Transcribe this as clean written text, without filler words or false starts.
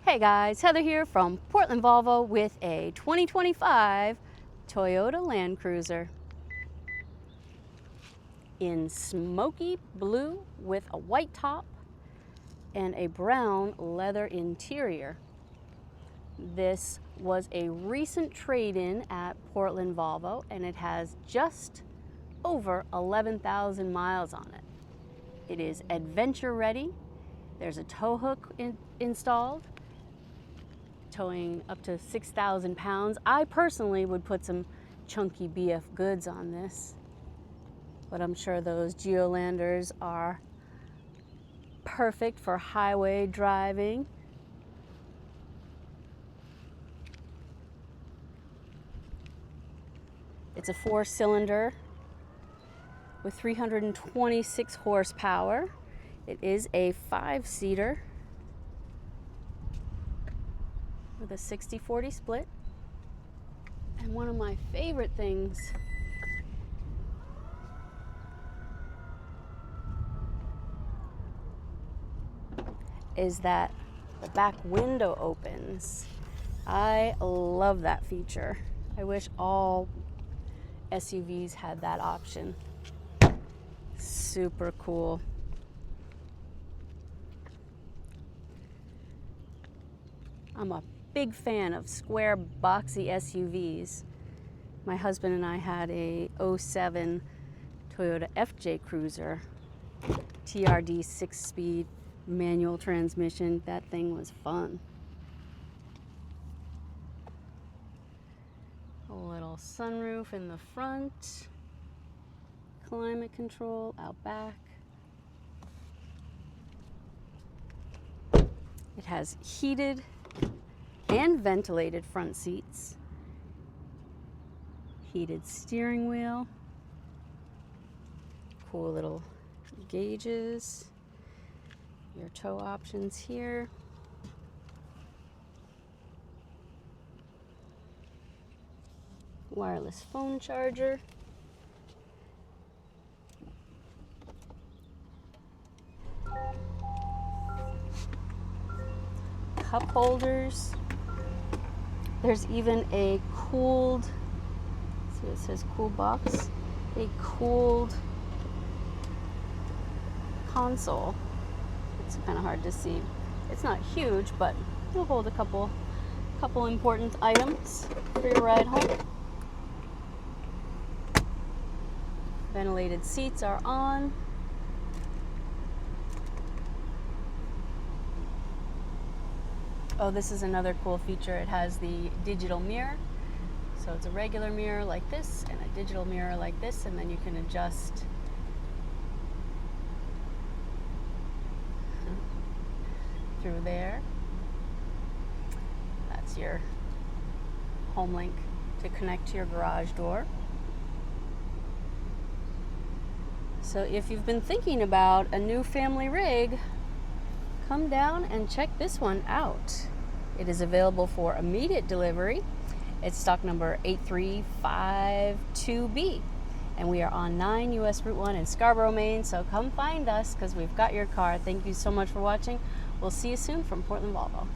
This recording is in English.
Hey guys, Heather here from Portland Volvo with a 2025 Toyota Land Cruiser in smoky blue with a white top and a brown leather interior. This was a recent trade-in at Portland Volvo and it has just over 11,000 miles on it. It is adventure ready. There's a tow hook installed, towing up to 6,000 pounds. I personally would put some chunky BF goods on this, but I'm sure those Geolanders are perfect for highway driving. It's a 4-cylinder with 326 horsepower. It is a 5-seater with a 60-40 split. And one of my favorite things is that the back window opens. I love that feature. I wish all SUVs had that option. Super cool. I'm a big fan of square boxy SUVs. My husband and I had a 07 Toyota FJ Cruiser, TRD 6-speed manual transmission. That thing was fun. A little sunroof in the front, climate control out back. It has heated and ventilated front seats, heated steering wheel, cool little gauges, your tow options here. Wireless phone charger. Cup holders. There's even a cooled, see it says cool box, a cooled console. It's kind of hard to see. It's not huge, but it'll hold a couple important items for your ride home. Ventilated seats are on. Oh, this is another cool feature. It has the digital mirror. So it's a regular mirror like this and a digital mirror like this, and then you can adjust through there. That's your home link to connect to your garage door. So if you've been thinking about a new family rig, come down and check this one out. It is available for immediate delivery. It's stock number 8352B. And we are on 9 US Route 1 in Scarborough, Maine. So come find us because we've got your car. Thank you so much for watching. We'll see you soon from Portland Volvo.